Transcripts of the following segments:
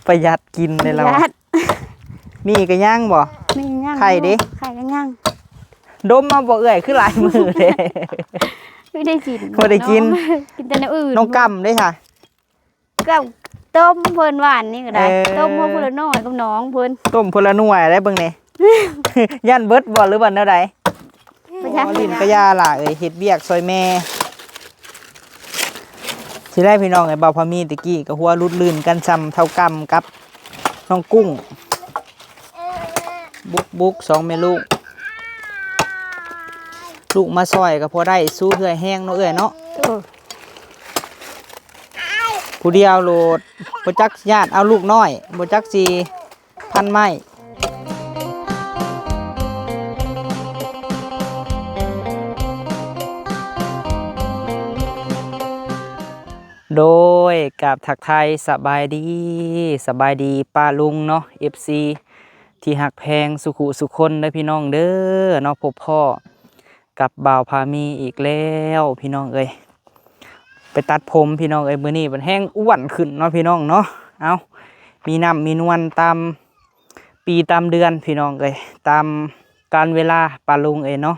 ประหยัดกินเลยเรามีกระย่างบ่มีย่างไข่ดิไข่กระย่างดมมาบ่เอื่อยคือหลายมือเด้ไม่ได้กินบ่ได้กินกินแต่ในอื่นน้องกำได้ค่ะก็ต้มเพิ่นหวานนี่ก็ได้ต้มเพิ่นละน้อยกับน้องเพิ่นต้มพลหน่วยได้เบิ่งนี่ ยันเบิดบ่หรือว่าแนวใดลิ้นกระยาล่ะเอ้ยเฮ็ดเวียกซอยแม่สิได้พี่น้องไอ้บ่าวพามีตะกี้ก็หัวรุดลื่นกันซ้ำเท่ากำกับน้องกุ้งบุก2แม่ลูกมาซอยก็พอได้สู้เหื่อยแห้งเนาะเอ้ยเนาะผู้เดียวโหลดบ่จักญาติเอาลูกน้อยบ่จักสิพันไม้โดยกับทักไทยสบายดีป้าลุงเนาะ FC ที่หักแพงสุขุสุคนเด้อพี่น้องเด้อเนาะพบพ่อกับบ่าวพามีอีกแล้วพี่น้องเอ้ยไปตัดผมพี่น้องเอ้ยมื้อนี้มันแห้งอ้วนขึ้นเนาะพี่น้องเนาะเอามีน้ำมีนวลตามปีตามเดือนพี่น้องเอ้ยตามการเวลาป้าลุงเอ้ยเนาะ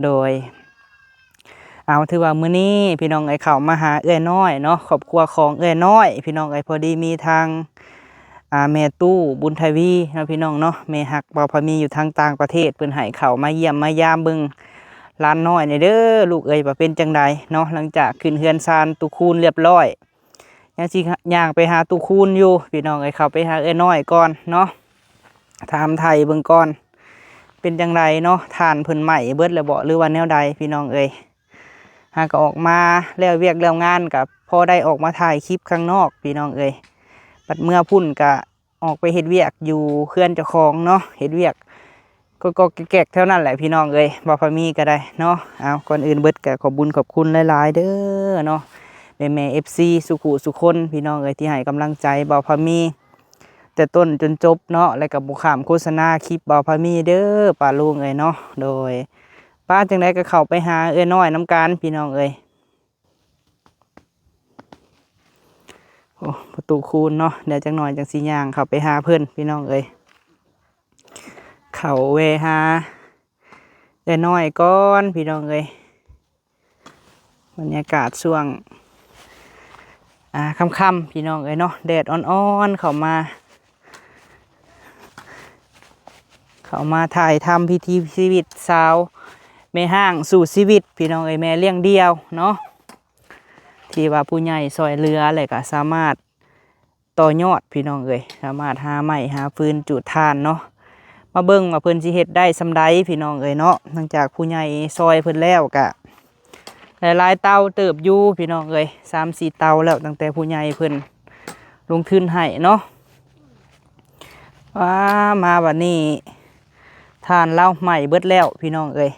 โดยเอาถือว่ามื้อนี้พี่น้องเอ้ยเข้ามาหาเอ้ยน้อยเนาะครอบครัวของเอ้ยน้อยพี่น้องเอ้ยพอดีมีทางแม่ตู้บุญทวีเนาะพี่น้องเนาะแม่ฮักบ่าวพามีอยู่ทางต่างประเทศเพิ่นให้เข้ามาเยี่ยมมายามเบิ่งร้านน้อยนี่เด้อลูกเอ้ยว่าเป็นจังใดเนาะหลังจากขึ้นเฮือนซานตุคูนเรียบร้อยยังสิย่างไปหาตุคูนอยู่พี่น้องเอ้ยเข้าไปหาเอ้ยน้อยก่อนเนาะถามไทยเบิ่งก่อนเป็นจังใดเนาะทานเพิ่นใหม่เบิดแล้วบ่หรือว่าแนวใดพี่น้องเอ้ยหากก็ออกมาแล้วเวียกแล้วงานกับพอได้ออกมาถ่ายคลิปข้างนอกพี่น้องเอ้ยบัดเมื่อพุ่นก็ออกไปเฮ็ดเวียกอยู่เขื่อนเจ้าของเนาะเฮ็ดเวียกก็แกกเท่านั้นแหละพี่น้องเอ้ยบ่พามีก็ได้เนาะเอาก่อนอื่นเบิดก็ขอบบุญขอบคุณหลายๆเด้อเนาะแม่ FC สุขุสุคนพี่น้องเอ้ยที่ให้กำลังใจบ่พามีแต่ต้นจนจบเนาะแล้วก็บ่ข้ามโฆษณาคลิปบ่พามีเด้อป้าลุงเอ้ยเนาะโดยป้าจังไดก็เข้าไปหาเอ้ยน้อยน้ำกันพี่น้องเอ้ยโอ้ประตูคูณเนาะเดี๋ยวจังหน่อยจังสิย่างเข้าไปหาเพิ่นพี่น้องเอ้ยเข้าเวหาเอ้ยน้อยก่อนพี่น้องเอ้ยบรรยากาศช่วงค่ำๆพี่น้องเอ้ยเนาะแดดอ่อนๆเข้ามาถ่ายทำพิธีชีวิตสาวแม่ห้างสู่ชีวิตพี่น้องเอ้ยแม่เลี้ยงเดียวเนาะที่ว่าผู้ใหญ่ซอยเรืออะไรก็สามารถต่อยอดพี่น้องเอ้ยสามารถหาไม้หาฟืนจุดทานเนาะมาเบิ่งว่าเพิ่นสิเฮ็ดได้สำใดพี่น้องเอ้ยเนาะหลังจากผู้ใหญ่ซอยเพิ่นแล้วก็หลายๆเตาเติบอยู่พี่น้องเอ้ย 3-4 เตาแล้วตั้งแต่ผู้ใหญ่เพิ่นลงทุนให้เนาะว้ามาบัดนี้ทานเหล้าใหม่เบิดแล้วพี่น้องเอ้ย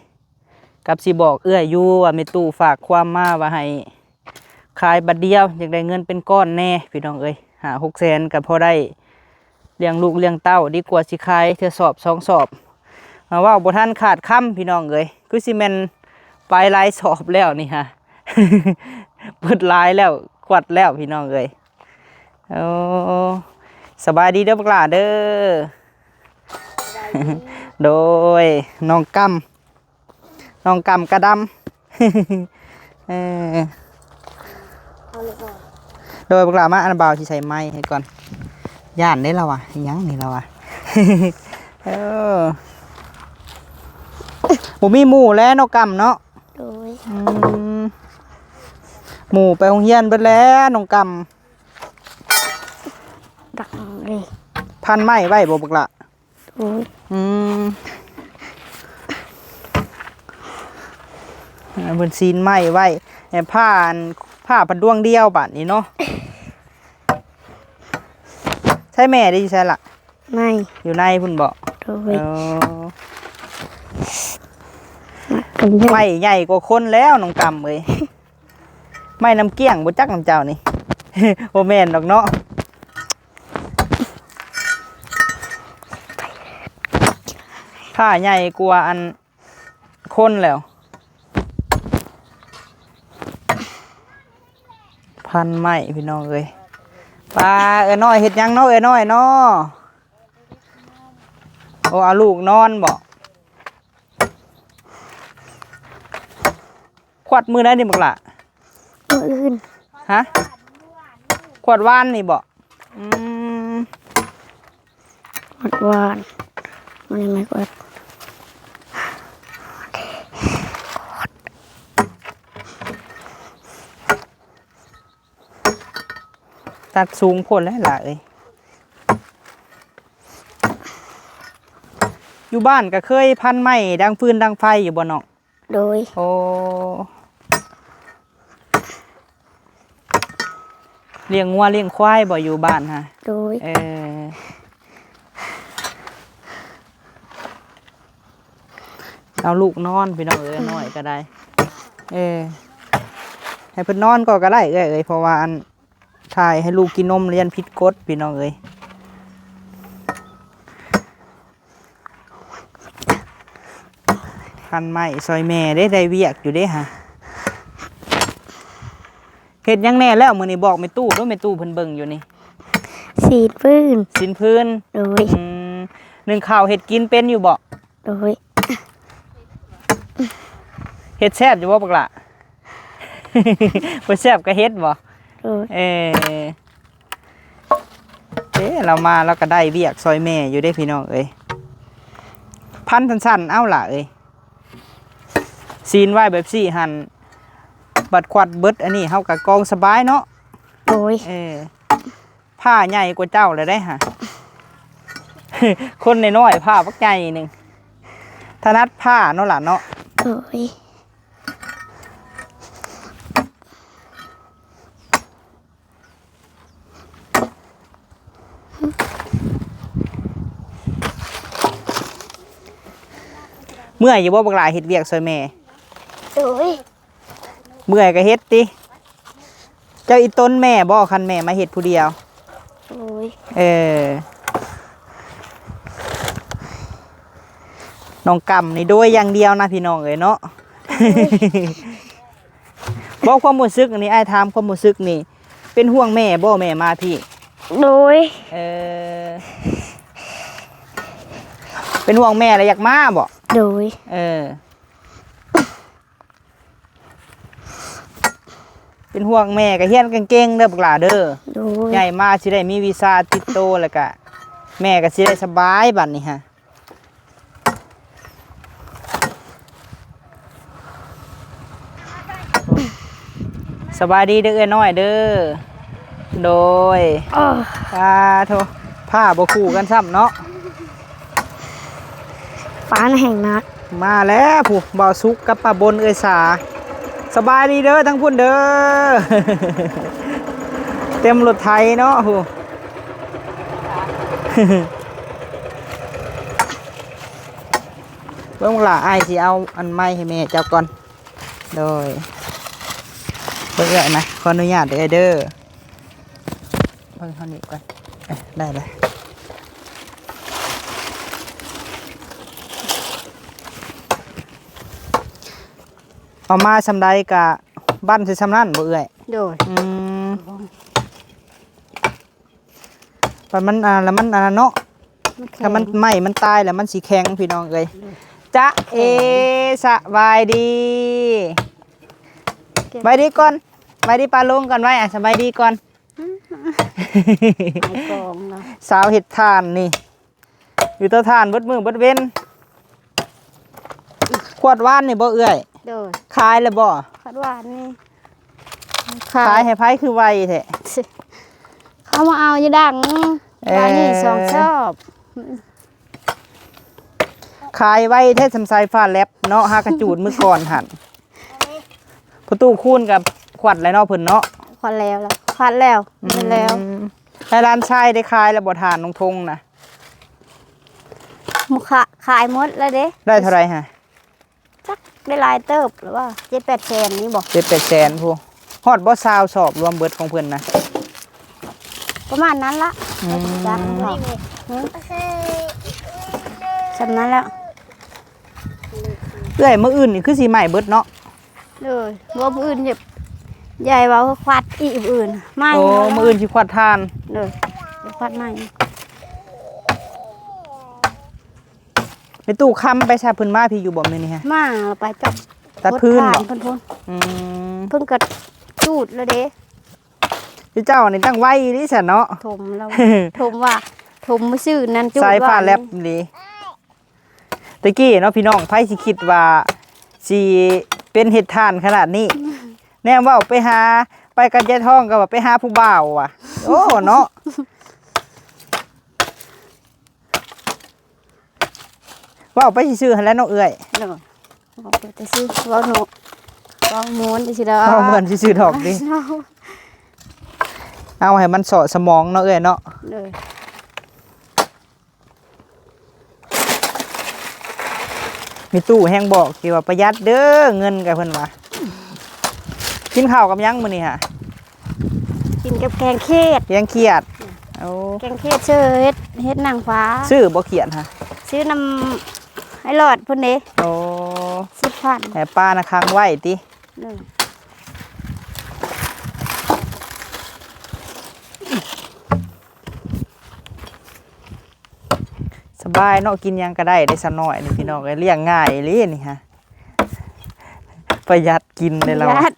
กับสิบอกเอื้อยอยู่ว่าแม่ตู้ฝากความมาว่าให้ขายบัดเดียวอยากได้เงินเป็นก้อนแน่พี่น้องเอ้ยหา600,000ก็พอได้เลี้ยงลูกเลี้ยงเต้าดีกว่าสิขายเทื่อสอบ2 สอบมาว่าบ่ทันขาดค่ำพี่น้องเอ้ยคือสิแม่นไปหลายสอบแล้วนี่ฮะ เปิดหลายแล้วขวดแล้วพี่น้องเอ้ยโอ้สบายดีเด้อพวกหลานเด้อ โดยน้องกำกระดำ โดยพวกหลานมาอันเบาที่ใส่ไม้ให้ก่อนย่านได้แล้ววะยังนี่แล้ววะ ผมมีหมูแล้วน้องกำเนาะหมูไปโรงเรียนเบิดแล้วน้องกำดักเลยพันไม้ไว้บ่บักละบนซีนไม้ไว้ผ้าพันดวงเดียวบาดนี้เนาะใช่แม่ได้ใช่ละไม่อยู่ในพุ่นบ่ไม้ใหญ่กว่าคนแล้วน้องกำเลยไม้น้ำเกี้ยงบ่จักน้ำเจ้านี่ โอแม่นดอกเนาะผ้าใหญ่กว่าอันคนแล้วพันไม้พี่น้องเลย ปลาเอ้ยน้อยเฮ็ดหยังเนาะเอ้ยน้อยเนาะโอ้เอาลูกนอนบ่ขวดมือได้นี่บักล่ะ มื้ออื่น ฮะขวดวานนี่บ่อืม หวานมันยังไงก็ ตัดสูงโพดแล้วล่ะเอ้ยอยู่บ้านก็เคยพันไม้ดังฟืนดังไฟอยู่บ่น้อง โดย โอ้เลี้ยงงัวเลี้ยงควายบ่อยู่บ้านฮะ โดย เอาลูกนอนพี่น้องเอ้ยน้อยก็ได้ให้เพิ่นนอนก็ได้เอ้ยเพราะว่าอันถ่ายให้ลูกกินนมเรียนผิดกฎพี่น้องเอ้ยคันไม้ซอยแม่ได้เวียกอยู่เด้ฮะเฮ็ดหยังแน่แล้วมื้อนี้บอกแม่ตู้เด้อแม่ตู้เพิ่นเบิ่งอยู่นี่ สีดพื้น สินพื้น โดย นึ่งข้าวเฮ็ดกินเป็นอยู่บ่ โดย เฮ็ดแซ่บอยู่บ่บักล่ะ บ่แซ่บก็เฮ็ดบ่ โดย เรามาแล้วก็ได้เวียกซอยแม่อยู่ได้พี่น้องเอ้ยพันสั้นๆเอ้าล่ะเอ้ยซีนไว้แบบสี่หันบัดควัดเบิดอันนี้เฮากับกองสบายเนาะ โดย ผ้าใหญ่กว่าเจ้าเลยได้ฮะ คนน้อยๆผ้าพักใหญ่หนึ่งถนัดผ้าเนาะล่ะเนาะ โดย เมื่อยอยู่บ่บักหลายเฮ็ดเวียกซอยแม่ โดย เมื่อยก็เฮ็ดติเจ้าอีต้นแม่บ่คันแม่มาเฮ็ดผู้เดียว โดย น้องกำนี่โดยอย่างเดียวนะพี่น้องเอ้ยเนาะ บอกความรู้สึกอันนี้อ้ายถามความรู้สึกนี่ เป็นห่วงแม่บ่แม่มาพี่ โดย เป็นห่วงแม่แล้วอยากมาบ่ โดย เป็นห่วงแม่ก็เฮียนเก่งๆเด้อบักหลาเด้อ โดย ใหญ่มาสิได้มีวีซ่าติดโตแล้วก็แม่ก็สิได้สบายบัดนี้ฮะสบายดีเด้อเอ้ยน้อยเด้อโดยโทผ้าบ่คู่กันซ้ำเนาะ ฟ้าแห่งนัก มาแล้วผู้บ่าวสุกกับป้าบนเอ้ยสาสบายดีเด้อทั้งพุ่นเด้อ เต็มรถไทยเนาะผู้ เบิ่งล่ะอ้ายสิเอาอันใหม่ให้แม่เจ้าก่อนโดยเบิ่งเอ้ยนะขออนุญาตเด้อเด้อเบิ่งเท่านี้ก่อนได้เลยเอามาสำใดกะบ้านสิสำนั่นบ่เอ้ย โดย ปันมันแล้วมันเนาะถ้ามันไหม้มันตายแล้วมันสีแข็งพี่น้องเอ้ยจ๊ะสบายดีบายดีก่อนบายดีปลาลุงก่อนไว้สบายดีก่อน ไอ้กองเนาะ สาวเห็ดทานนี่อยู่เตาทานเบิดมือเบิดเว้นขวดว่านนี่บ่เอื้อย โดย ขายแล้วบ่ คาดหวานนี่ ขายให้ไผคือไวแท้ เขามาเอาอยู่ดังบ้านนี่สองชอบ ขายไว้แท้สำไซฟ้าแลบเนาะหากระจูดมือก่อนหั่นประตูคูนกับขวัดแล้วเนาะเพิ่นเนาะ ควันแล้วล่ะควันแล้วเป็นแล้ว ให้ร้านชายได้ขายแล้วบ่ทานนงทงนะ มุขะขายหมดแล้วเด้ ได้เท่าไหร่ฮะ จักได้หลายเติบหรือว่า7-8 แสนนี่บอก 7-8 แสนพูฮอดบ่ซาวสอบรวมเบิดของเพิ่นนะ ประมาณนั้นละจักสำนั้นแล้ว เอ้ยมื้ออื่นนี่คือสิใหม่เบิดเนาะ เลยรวมอื่น ใหญ่ว่าควัดอีกอื่นไม่ โอ้มื้ออื่นสิควัดทาน เลยควัดไม่ ไปตู้ค้ำไปชาเพิ่นมาพี่อยู่บ่มื้อนี้ฮะ มาไปจับ ตัดพื้น บ่ บ่ เพิ่นพ่น อืม เพิ่งกระจูดแล้วเด้ เจ้านี่ตั้งไว้ดิฉันเนาะ ถมแล้ว ถมว่าถมมือชื่อนั่นจูด สายฟ้า ว่า แลบนี่ตะกี้เนาะพี่น้องไผสิคิดว่าสิเป็นเฮ็ดทานขนาดนี้ แน่ว่าไปหาไปกันยายท้องก็ว่าไปหาผู้บ่าวอ่ะ โอ้เนาะว่าไปซื้อๆหั่นแหล้วเนาะเอื้อย เนาะบอกไปจะซื้อว่าหนูว่าม้วนจะสิเด้อ เอาเหมือนซื้อๆดอกดิ เอาให้มันเสาะสมองเนาะเอื้อยเนาะ เลย มีตู้แห้งบอกที่ว่าประหยัดเด้อเงินกับเพิ่นว่ากินข้าวกับหยังมื้อนี้ฮะ กินกับแกงเขด เลี้ยงเครียดโอ้ แกงเขดเชื่อเฮ็ดนางฟ้า ซื้อบ่เขียนฮะ ซื้อน้ำให้หลอดเพิ่นเด้ โอ้ 10,000 แต่ป้านะค้างไว้ติ เลย สบายเนาะกินหยังก็ได้ได้ซะหน่อยนี่พี่น้องเอ้ยเลี้ยงง่ายอีหลีนี่ฮะประหยัดกินเลยเรา ยัด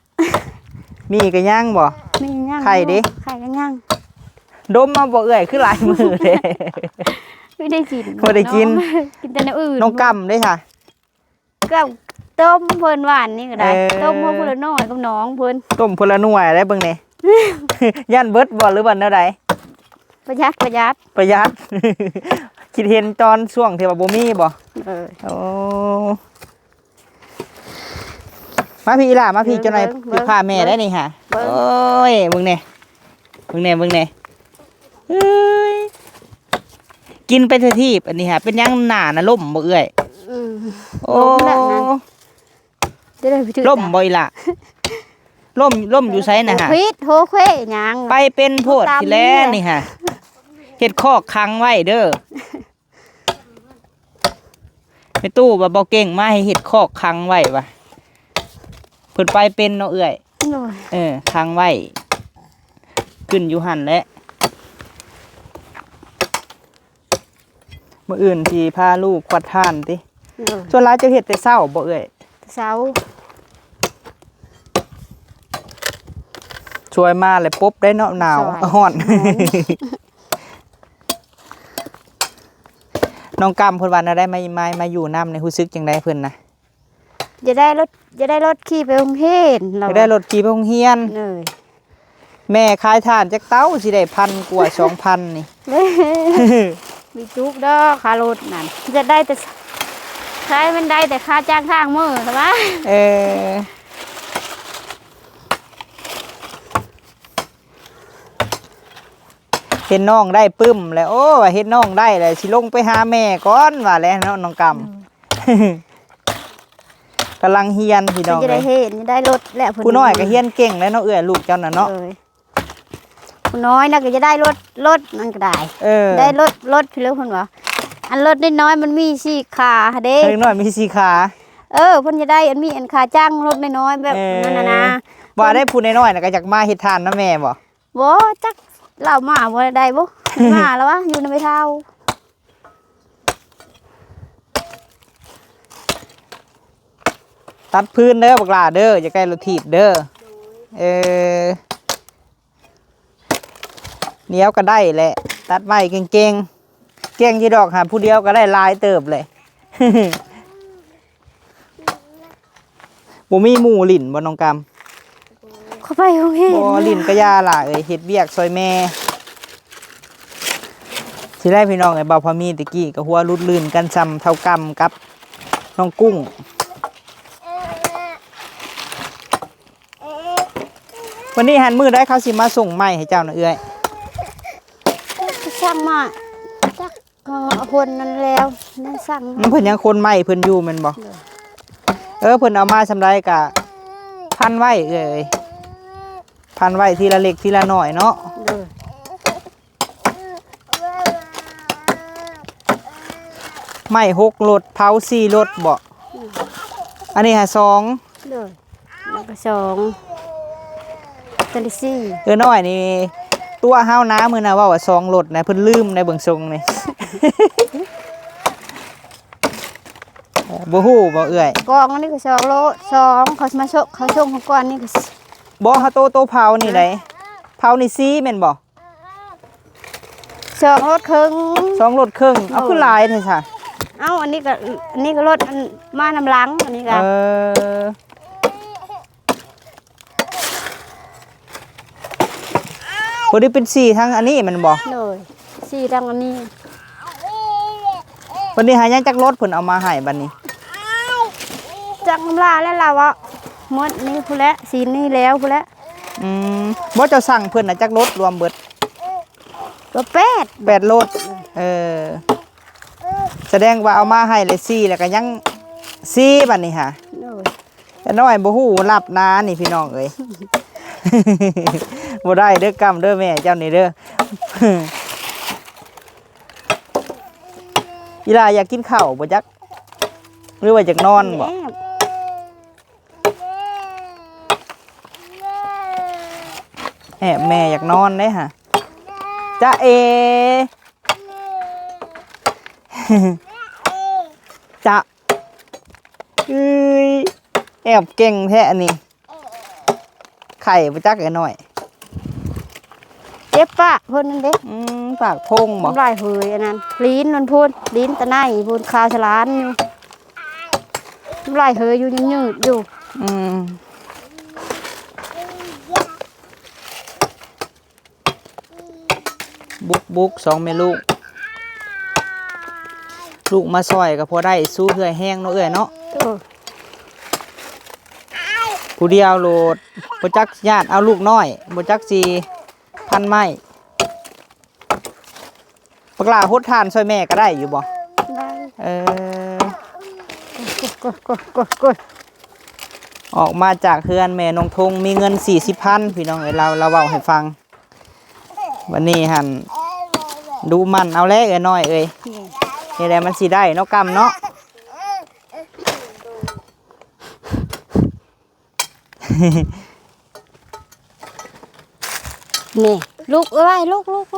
มีก็ย่างบ่ มีย่าง ไข่ดิ ไข่ก็ย่าง ดมมาบ่เอื้อยคือหลายมือเด้ ไม่ได้กิน บ่ได้กิน เนาะกินแต่น้ำอื่น น้องกำเด้ค่ะ ก็ต้มเพิ่นหวานนี่ก็ได้ เออ ต้มเพิ่นพุ่นละน้อยกับน้องเพิ่น ต้มพนละหน่วยได้เบิ่งนี่ ย่านเบิดบ่หรือว่าแนวใด ประหยัด ประหยัด คิดเห็นตอนช่วงที่ว่าบ่มีบ่ เออ โอ้มาพี่อีหล่ามาพี่เจ้าหน่อย เบิ่ง พี่พาแม่ได้นี่ฮะ เบิ่ง โอ้ยเบิ่งแน่เบิ่งแน่เบิ่งแน่เอ้ยกินไปเถอะทีบอันนี้ฮะเป็นหยังหน้าน่ะล่มบ่เอื้อย อืม โอ้ แบบนั้นจะได้ไปถือ ล่มบ่อีหล่ะล่มอยู่ไสน่ะฮะ โหเควหยัง ไปเป็นโพดที่แล้วนี่ฮะเฮ็ดคอกคังไว้เด้อไปตู้ว่าบ่เก่งมาให้เฮ็ดคอกคังไว้ว่ะเพิ่นไปเป็นเนาะเอื้อย โอ้ย คังไว้ขึ้นอยู่หั่นแหละมื้ออื่นสิพาลูกควัดทานติ โอ้ย ส่วนหลายจะเฮ็ดแต่เช้าบ่เอื้อย เสา ช่วยมาเลยปุ๊บได้เนาะหนาวร้อน น้องกำเพิ่นว่าน่ะได้มาอยู่นำในรู้สึกจังไดเพิ่นน่ะ จะได้รถขี่ไปโรงเรียน อยากได้รถขี่ไปโรงเรียน เลย แม่ขายทานจักเต้าสิได้1,000กว่า 2,000 นี่ มีจุกดอกค่ารถนั่นจะได้แต่ใช้มันได้แต่ค่าจ้างทางมือใช่ไหม เออเห็นน้องได้ปึ้มแล้วโอ้ว่าเห็นน้องได้เลยสิลงไปหาแม่ก่อนว่าแล้วเนาะน้องกำ กำลังเฮียนพี่น้อง จะ เล ได้ ย เห็นจะได้รถแหละเพิ่ ผู้น้อยก็เฮียนเก่งแล้วเนาะเอื้อลูกเจ้าน่ะเนาะ ผู้น้อยนะก็จะได้รถนั่นก็ได้ เออ ได้รถพี่เลิกเพิ่นว่าอันรถน้อยๆมันมีสี่ขาเด้ เล็กน้อยมีสีขา เพิ่นจะได้อันมีอันขาจ้างรถน้อยๆแบบ เออ นั้นนะ ว่าได้ผู้น้อยๆน่ะก็อยากมาเฮ็ดทานนะแม่บ่ บ่จักเล่ามาบ่ได้บ่ มาแล้ววะอยู่ในไม่เท่า ตัดพื้นเด้อบักหลาเด้ออย่าใกล้รถถีบเด้อเออเหนียวก็ได้แหละตัดไว้เก่งๆเก่งที่ดอกหาผู้เดียวก็ได้หลายเติบเลย บ่มีหมู่ลิ้นบ่น้องกำ เข้าไปโรงเรียน บ่ลิ้นก็ยาล่ะเอ้ยเฮ็ดเวียกซอยแม่สิได้พี่น้องไอ้บ่าวพามีตะกี้ก็หัวรุดลื่นกันซ้ำเท่ากำกับน้องกุ้งวันนี้หันมือได้เขาสิมาส่งไม้ให้เจ้าน่ะเอ้ย สั่งมาจักคนนั้นแล้วนั่นสั่ง เพิ่นยังคนไม้เพิ่นอยู่แม่นบ่เพิ่นเอามาสำไรกะพันไว้เอ้ยพันไว้ทีละเล็กทีละน้อยเนาะ เลย ไม้6รถเผา4รถบ่อันนี้หา2 เลยแล้วก็สอง ตลิซี่ น้อยนี่ตัวห้าวน้ามื้อน่ะว่า2รถนะเพิ่นลืมในเบิ่งทรงนี่ บ่ฮู้บ่เอื้อย กองอันนี้ก็2 โล 2เขามาเขาส่งของก่อนนี่ก็ บ่เฮาโตเผานี่ได้เผานี่ซีแม่นบ่ 2 รถครึ่ง 2รถครึ่งเอาคือหลายแท้ซะ เอ้าอันนี้ก็รถอันมานำหลังอันนี้ก็ บ่ได้เป็น4ทั้งอันนี้แมันบ่ เลย4ดังอันนี้ วันนี้หายังจักรถเพิ่นเอามาให้บัดนี้ จักน้ำลาแล้วล่ะว่าหมดนี้พู้นแหละสีนี้แล้วพู้นแหละ บ่เจ้าสั่งเพิ่นน่ะจักรถรวมเบิด ก็8รถแสดงว่าเอามาให้เลย4แล้วก็ยัง4บัดนี้ค่ะ เลย น้อยบ่ฮู้รับนานี่พี่น้องเอ้ย บ่ได้เด้อกรรมเด้อแม่เจ้านี่เด้อ อีหลาอยากกินข้าวบ่จักหรือว่าอยากนอนบ่แอบแม่อยากนอนเด้ฮะจ๊ะเอ จ๊ะเอ้ยแอบเก่งแท้อันนี้ไข่บ่จักไอ้น้อย เจ็บปะเพิ่นนั่นเด้ ปากพงบ่ น้ำลายเฮยอันนั้นลิ้นมันพูนลิ้นตะไนพูนคาฉลานอยู่น้ำลายเฮยอยู่ยืดอยู่ บุก2แม่ลูกมาซอยก็พอได้สู้เหื่อยแห้งเนาะเอ้ยเนาะผู้เดียวโหลดบ่จักญาติเอาลูกน้อยบ่จักสิพันไม้ปกลาหดทานซอยแม่ก็ได้อยู่บ่ ได้ กด ออกมาจากเฮือนแม่นงทงมีเงิน40,000พี่น้องเอ้ยเราเว้าให้ฟังวันนี้หั่นดูมันเอาแล้วเอ้ยน้อยเอ้ยนี่แหละมันสิได้เนาะกรรมเนาะ นี่ลูกเอ้ยลูกเร็ว เพ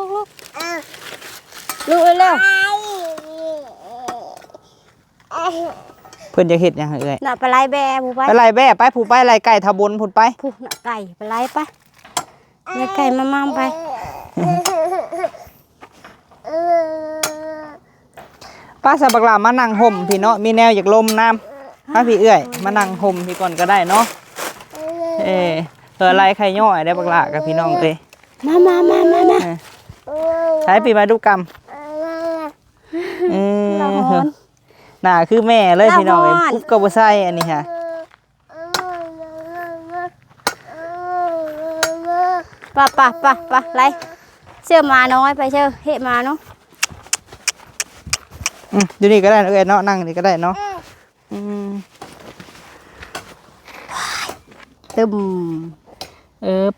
ิ่นจะเฮ็ดหยังเอ้ย น่ะปลาไหลแบผู้ไป ไปไล่แบ่ไปผู้ไปไล่ไก่ทะบนพุ่นไป ผู้น่ะไก่ปลาไหลไปแม่ไก่มามั่งไป ป้าสะบักหลามานั่งห่มพี่เนาะมีแนวอยากลมน้ำมาพี่เอื้อยมานั่งห่มพี่ก่อนก็ได้เนาะอะไรใครย่อยได้บักหลากับพี่น้องเอ้ย มา ใช้ปีมาดูกรรมหน่าคือแม่เลยพี่น้องเอ้ยปุ๊บก็บ่ใส่อันนี้ค่ะ ปะไรเชื่อมาน้อยไปเชื่อเฮมาเนาะ อยู่นี่ก็ได้เอ้ยเนาะนั่งนี่ก็ได้เนาะตึม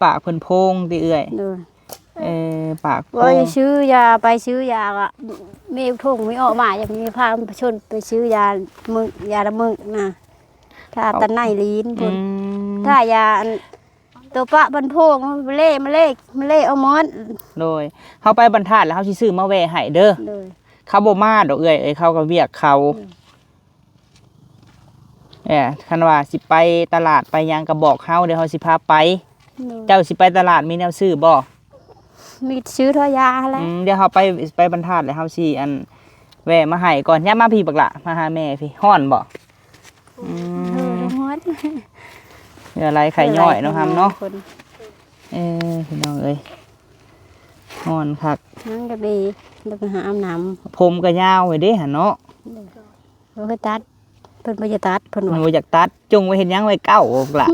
ปากเพิ่นโพงติเอื้อยปากโพ ไป ง ซื้อยาอ่ะมีถุงมีออกมาจะมีพาไปชนไปซื้อยามึกยาละมึกนะถ้าตะไนลิ้นพุ่นถ้ายาตัวปะบันโพงมาเล่เอาหมด โดยเฮาไปบรรทัดแล้วเฮาสิซื้อมาแวะให้เด้อ เลย เขาบ่มาดอกเอ้ยเขาก็เวียกเขาคันว่าสิไปตลาดไปหยังก็บอกเฮาเดี๋ยวเฮาสิพาไปเจ้าสิไปตลาดมีแนวซื้อบ่ มีซื้อทอยาอะไร เดี๋ยวเฮาไปบรรทัดแล้วเฮาสิแวะมาให้ก่อนย่ามาพี่บักละมาหาแม่พี่ฮ้อนบ่หมด อะไรไข่ย่อยเนาะครับเนาะพี่น้องเอ้ยฮ้อนคัก นั่งก็ดีแล้วไปหาอาบน้ำ ผมก็ยาวไว้เด้หั่นเนาะ เราก็ตัดเพิ่นบ่จะตัดเพิ่น มัน ว่า บ่อยากตัดจงไว้เฮ็ดหยังไว้เก้าบักละ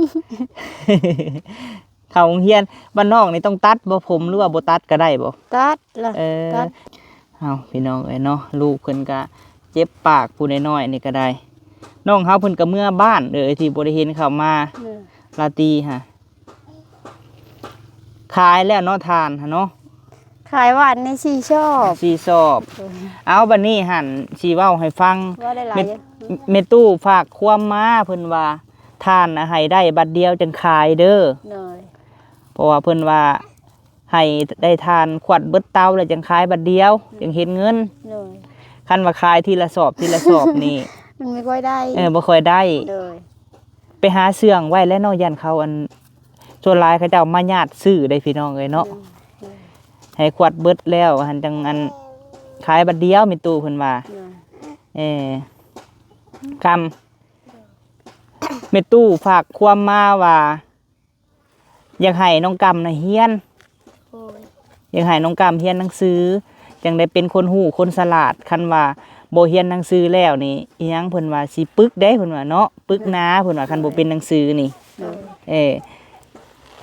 เข้าโรงเรียนบ้านนอกนี่ต้องตัดบ่ผมหรือว่าบ่ตัดก็ได้บ่ ตัดล่ะตัด เอาพี่น้องเอ้ยเนาะลูกเพิ่นก็เจ็บปากผู้น้อยๆนี่ก็ได้น้องเฮาเพิ่นก็เมื่อบ้านที่บ่ได้เห็นเข้ามาลาตรีฮะขายแล้วเนาะทานฮะเนาะ ขายหวานในสีชอบ สิสอบเอาบัดนี้หั่นสิเว้าให้ฟัง ว่าได้หลาย เมตู้ฝากความมาเพิ่นว่าทานให้ได้บัดเดียวจังขายเด้อ เลย เพราะว่าเพิ่นว่าให้ได้ทานขวดเบิดเตาแล้วจังขายบัดเดียวจังเห็นเงิน เลย คันว่าขายทีละสอบทีละสอบนี่ มันไม่ค่อยได้ บ่ค่อยได้ เลย ไปหาเสื่องไว้แล้วเนาะยันเขาอันส่วนหลายเขาเจ้ามาญาติซื้อได้พี่น้องเอ้ยเนาะให้ขวดเบิดแล้วหันจังอันขายบัดเดียวมีตู้เพิ่นว่า เลย คำเมตู้ฝากความมาว่าอยากให้น้องกำนะเฮียน โอ้ย อยากให้น้องกำเฮียนหนังสือจังได้เป็นคนหูคนฉลาดคันว่าบ่เฮียนหนังสือแล้วนี่อีหยังเพิ่นว่าสิปึกได้เพิ่นว่าเนาะปึกนาเพิ่นว่าคันบ่เป็นหนังสือนี่ เลย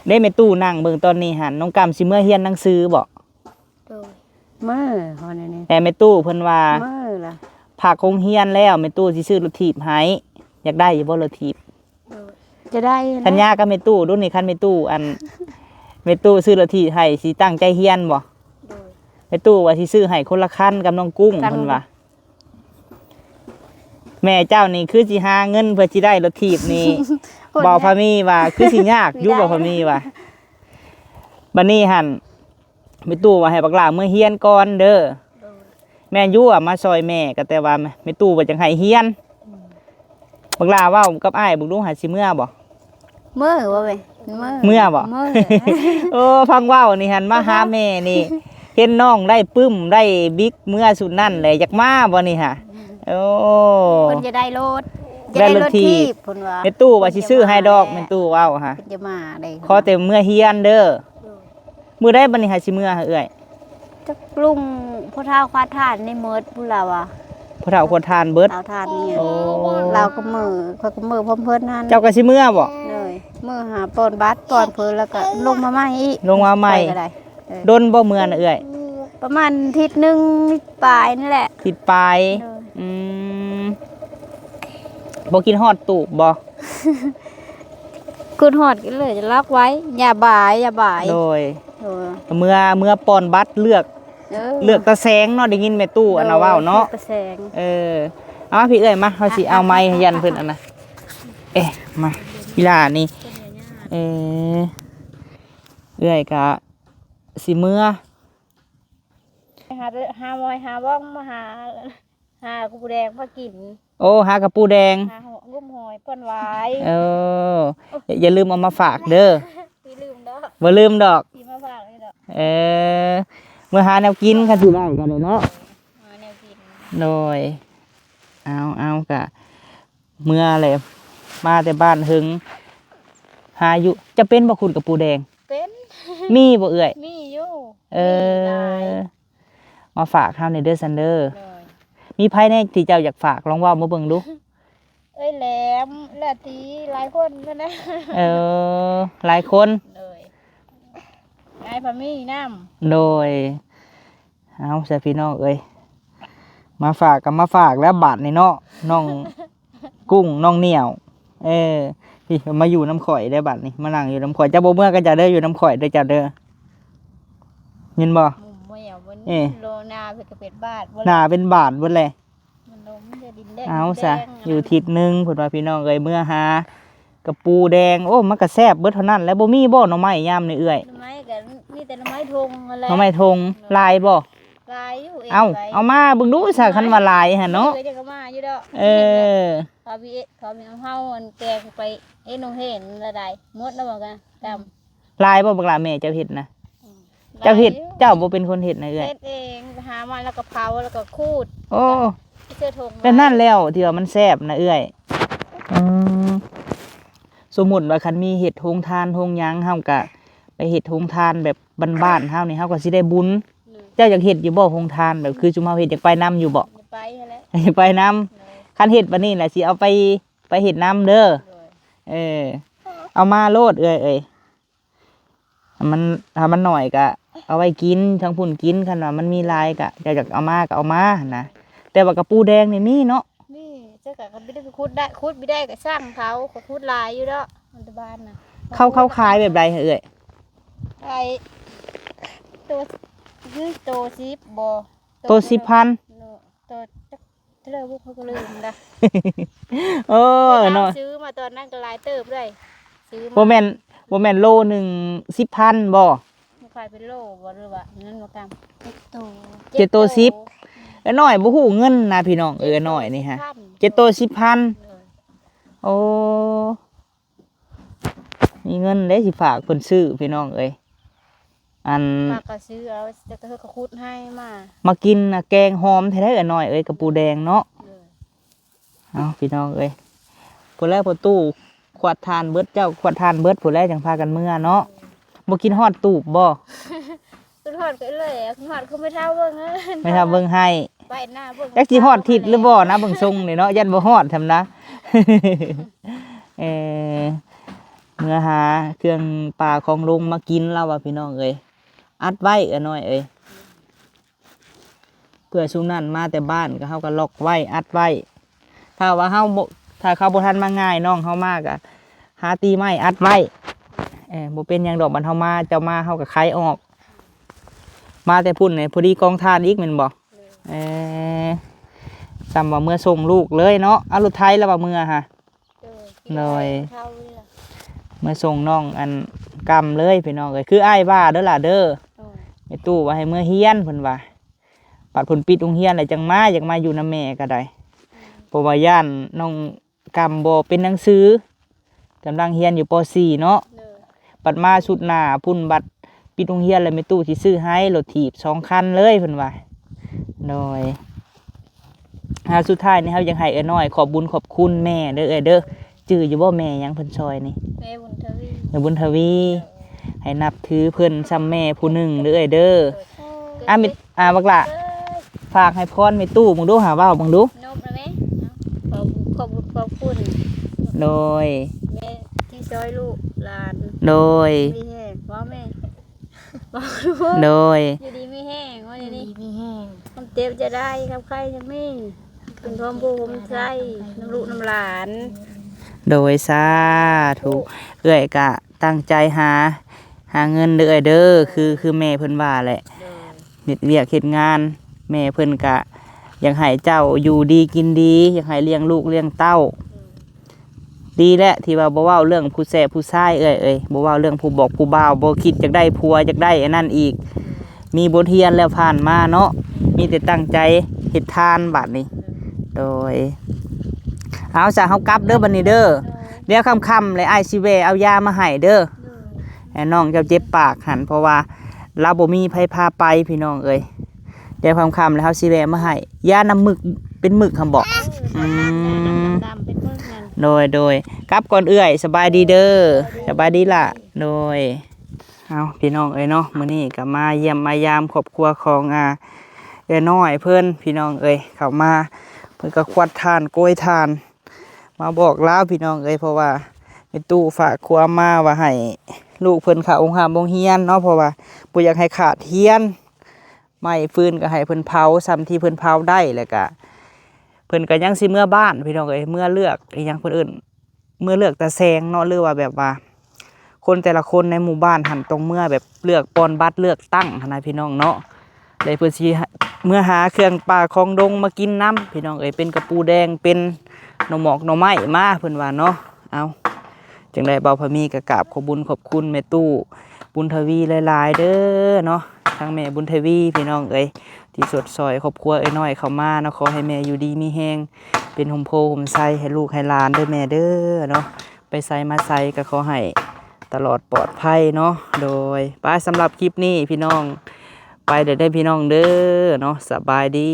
ได้แม่ตู้นั่งเบิ่งตอนนี้หันน้องกำสิเมื่อเฮียนหนังสือบ่ เลยมือเขาเนี่ยนี่ แต่แม่ตู้เพิ่นว่า มือล่ะ ผักคงเฮียนแล้วแม่ตู้สิซื้อรถถีบให้อยากได้อยู่บ่รถถีบ จะได้นะ สัญญากับแม่ตู้รุ่นนี้คันแม่ตู้อันแม่ตู้ซื้อรถถีบให้สิตั้งใจเฮียนบ่ เลย แม่ตู้ว่าสิซื้อให้คนละคันกับน้องกุ้ง กัน เพิ่นว่าแม่เจ้านี่คือสิหาเงินเพื่อสิได้รถถีบนี่ บอกพามีว่าคือสิยากอยู่บอกพามีว่าบัดนี้หั่นแม่ตู้ว่าให้บักหลาเมื่อเฮียนก่อนเด้อ เลย แม่อยู่อะมาซอยแม่ก็แต่ว่าแม่ตู้ว่าจังให้เฮียนบักหลาเว้ากับอ้ายบักลุงหาสิเมื่อบ่ มือว่าเว้ยมือ เมื่อบ่ มือ โอ้ฟังเว้านี่หั่นมาหาแม่นี่ เห็นน้องได้ปึ้มได้บิ๊กเมื่อสุดนั่นเลยอยากมาบ่นี่ฮะโอ้ เพิ่นจะได้รถ ได้รถถีบ เพิ่นว่า แม่ตู้ว่าสิซื้อให้ดอกแม่ตู้เว้าฮะ เพิ่นจะมาได้ ขอแต่เมื่อเฮียนเด้อมื้อได้บัดนี้หาสิเมื่อหาเอื้อย จักลุงพ่อเฒ่าควาดทานในเมิดพุ่นล่ะว่ะ พ่อเฒ่าควรทานเบิด เฒ่าทานนี่ โอ้ เราก็มือเขาก็มือพร้อมเพิ่นนั่น เจ้าก็สิเมื่อบ่ เลยมือหาปอนบัตรปอนเพิ่นแล้วก็ลงมาใหม่อีก ลงมาใหม่ ไปก็ได้ ดนบ่เมื่อน่ะเอื้อย ประมาณอาทิศนึงปลายนี่แหละ ทิดปลาย เลย อืมบ่กินฮอดตูบบ่ คุณหอดกันเลยจะล็อกไว้อย่าบ่ายอย่าบ่าย โดย เออ เมื่อปอนบัตรเลือกตะแสงเนาะได้ยินแม่ตู้อันน่ะเว้าเนาะ กระแสง เอามาพี่เอ้ยมาเฮาสิเอาไม้ให้ยันเพิ่นอันน่ะมาอีหล่านี่เอ้ยก็สิเมื่อ หาหอยหาบ้องมาหากูแดงมากิน โอ้หากระปูแดง หาหัวงุ้มหอยป้อนไว้ เอออย่าลืมเอามาฝากเด้อ พี่ลืมเด้อ บ่ลืมดอก พี่มาฝากเลยเด้อ เมื่อหาแนวกินกันสิได้กันเลยเนาะ หาแนวกิน โดยเอากะเมื่อเลยมาแต่บ้านหึงหาอยู่จะเป็นบ่คุณกับปูแดง เป็น มีบ่เอ่ย มีอยู่ เออมาฝากเฮาในเด้อซันเดอร์ เลย มีไผแน่ที่เจ้าอยากฝากลองเว้ามาเบิ่งดู เอ้ยแหลมและตีหลายคนนั่นนะ เออหลายคน เลยไอ้พามีน้ โดยเอาใส่พี่น้องเอ้ยมาฝากกับมาฝากแล้วบาทในเนาะน้องกุ้งน้องเหนียวพี่มาอยู่น้ำข่อยได้บาทนี่มานั่งอยู่น้ำข่อยเจ้าโบเมื่อก็จะเด้ออยู่น้ำข่อยได้อจ้ะเด้อยินบ่ ำหมุมไม่เอาวัน เอ๊ะ โลนาเพื่อกระเป็ดบาท หน้าเป็นบาทเบิดเลย มันลมจะดินแดง เอาซะ ดินแดง อยู่ทิศหนึงเพิ่นว่าพี่น้องเอ้ยเมื่อหากระปูแดงโอ้มันก็แซ่บเบิดเท่านั้นแล้วบ่มีบ่หน่อไม้ยามนี่เอื้อย หน่อไม้กันนี่แต่หน่อไม้ทงอะไร หน่อไม้ทงลายบ่ ลายอยู่เอง เอามาเบิ่งดูซะคันว่าลายหั่นเนาะ เดี๋ยวก็มาอยู่ดอก เออ เขาพี่เอาเฮามันแกงไปนงเห็นละใดมดแล้วบอกกันด ลายบ่บักหลาแม่เจ้าเฮ็ดนะ ำ เจ้าเฮ็ดเจ้าบ่เป็นคนเฮ็ดนะเอ้ย เฮ็ดเองหามาแล้วก็เผาแล้วก็คูด โอ้ เสื้อทง เป็นนั่นแล้วที่ว่ามันแซ่บนะเอ้ยสมมุติว่าคันมีเฮ็ดโรงทานโรงหยังเฮาก็ไปเฮ็ดโรงทานแบบบ้านๆเฮานี่เฮาก็สิได้บุญเจ้าอยากเฮ็ดอยู่บ่โรงทานแบบคือจุมเฮาเฮ็ดอยากไปนํอยู่บ่ ไปแล้ว อยากไปนํคันเฮ็ดบัดนี้แหละสิเอาไปเฮ็ดนํเด้อเอามาโลดเอ้ยถ้ามันหน่อยก็เอาไว้กินทั้งพุ่นกินคันว่ามันมีหลายก็เจ้าอยากเอามาก็เอามาหั่นนะแต่ว่ากระปูแดงนี่มีเนาะ นี่เจ้าก็ไม่ได้ไปคุดได้คุดไม่ได้ก็สร้างเขาคุดลายอยู่แล้วมันตะบ้านน่ะ เขาขายแบบใดเอ่ย ไอ้ตัวยืดโตซิบบ่ ตัว10,000 ตัวจักเท่าไหร่พวกเขาก็ลืมนะ เออเนาะ ซื้อมาตอนนั้นก็หลายเติบเลยซื้อมา บ่ บ่แม่นโลหนึ่ง10,000บ่ มันขายเป็นโลบ่หรือว่านั่นบ่กำเจ็ดโต10น้อยบ่ฮู้เงินนะพี่น้องน้อยนี่ฮะ7โต10,000โอ้มีเงินได้สิฝากเพิ่นซื้อพี่น้องอัน ฝากก็ซื้อเอาจะเธอก็คุดให้มากินน่ะแกงหอมแท้ๆน้อยกับปูแดงเนาะเอาพี่น้องผู้แรกผู้ตู้ขวดทานเบิดเจ้าขวดทานเบิดผู้แรกจังพากันเมื่อเนาะบ่กินฮอดตูบบ่ขึ้นฮอดก็เลยขึ้นฮอดคือไม่เท่าเบิ่งไม่เท่าเบิ่งให้ไปหน้าเบิ่งจักสิฮอดทิศหรือบ่นะเบิ่งทรงนี่เนาะยันบ่ฮอดทำนะเมื่อหาเครื่องปลาของลุงมากินแล้วว่าพี่น้องอัดไว้น้อยเพื่อชุมนั้นมาแต่บ้านก็เฮาก็ล็อกไว้อัดไว้ถ้าว่าเฮาถ้าเขาบ่ทันมาง่ายน้องเฮามากะหาตีไม้อัดไว้บ่เป็นหยังดอกบันเฮามาเจ้ามาเฮาก็ไขออกมาแต่พุ่นนี่พอดีกองทานอีกแม่นบ่ซ้ำว่าเมื่อส่งลูกเลยเนาะเอารถไถแล้วว่าเมื่อฮะเลยเมื่อส่งน้องอันกำเลยพี่น้องคืออ้ายว่าเด้อล่ะเด้อไอ้ตู้ว่าให้เมื่อเฮียนเพิ่นว่าปัดผลปิดโรงเรียนอะไรจังมาอยากมาอยู่น้ำแม่ก็ได้เพราะว่าย่านน้องกำบ่เป็นหนังสือกำลังเรียนอยู่ป .4 เนาะปัดมาสุดหน้าพุ่นบัดปิดโรงเรียนแล้วแม่ตู้สิซื้อให้รถถีบ2 คันเลยเพิ่นว่าโดยสุดท้ายนี่เฮายังให้น้อยขอบบุญขอบคุณแม่เด้อเด้อจื้ออยู่บ่แม่ยังเพิ่นซอยนี่แม่บุญทวีบุญทวีให้นับถือเพิ่นซ้ำแม่ผู้หนึ่งเด้อเด้อมิบักละฝากให้พรแม่ตู้มึงดูหาว่ามึงดูนบนะแม่ขอบคุณโดยแม่ที่ซอยลูกหลานโดยมีแห้งว่าแม่โดยอยู่ดีมีแห้งว่าดีมีแห้งความเจ็บจะได้ครับใครจะไม่เป็นความภูมิใจน้ำลูกน้ำหลานโดยสาธุกะตั้งใจหาเงินเด้อคือแม่เพิ่นว่าแหละเฮ็ดเวียกเฮ็ดงานแม่เพิ่นกะอยากให้เจ้าอยู่ดีกินดีอยากให้เลี้ยงลูกเลี้ยงเต้าดีแหละที่ว่าบ่เว้าเรื่องผู้แสบผู้ชายบ่เว้าเรื่องผู้บอกผู้บ่าวบ่คิดอยากได้ผัวอยากได้อันนั้นอีกมีบทเรียนแล้วผ่านมาเนาะมีแต่ตั้งใจเฮ็ดทานบัดนี้โดยเอาซะเฮากลับเด้อบัดนี้เด้อเดี๋ยวค่ำๆเลยอ้ายสิแวะเอายามาให้เด้อให้น้องเจ้าเจ็บปากหั่นเพราะว่าเราบ่มีไผพาไปพี่น้องเดี๋ยวค่ำๆแล้วเฮาสิแวะมาให้ยาน้ำหมึกเป็นหมึกคำบอกโดยกลับก่อนสบายดีเด้อสบายดีล่ะโดยเอาพี่น้องเนาะมื้อนี้ก็มาเยี่ยมมายามครอบครัวของน้อยเพิ่นพี่น้องเข้ามาเพิ่นก็ควัดทานโกยทานมาบอกลาพี่น้องเพราะว่าในตู้ฝากครัวมาว่าให้ลูกเพิ่นเข้าโรงเรียนเนาะเพราะว่าบ่อยากให้ขาดเรียนไม่ฟื้นก็ให้เพิ่นเผาซ้ำที่เพิ่นเผาได้แล้วก็เพิ่นก็ยังสิเมื่อบ้านพี่น้องเมื่อเลือกอีหยังเพิ่นเอิ้นเมื่อเลือกตะแซงเนาะหรือว่าแบบว่าคนแต่ละคนในหมู่บ้านหันตรงเมื่อแบบเลือกปอนบัตรเลือกตั้งหั่นนะพี่น้องเนาะเลยเพิ่นสิเมื่อหาเครื่องป่าของดงมากินน้ำพี่น้องเป็นกระปูแดงเป็นหน่อหมอกหน่อไม้มาเพิ่นว่าเนาะเอาจังได้เบาพะมีกะกราบขอบุญขอบคุณแม่ตู้บุญทวีหลายๆเด้อเนาะทั้งแม่บุญทวีพี่น้องที่สดซอยครอบครัวน้อยเข้ามาเนาะขอให้แม่อยู่ดีมีแฮงเป็นห่มโพห่มไส้ให้ลูกให้หลานเด้อแม่เด้อเนาะไปไสมาไสก็ขอให้ตลอดปลอดภัยเนาะโดยไปสำหรับคลิปนี้พี่น้องไปเด้อพี่น้องเด้อเนาะสบายดี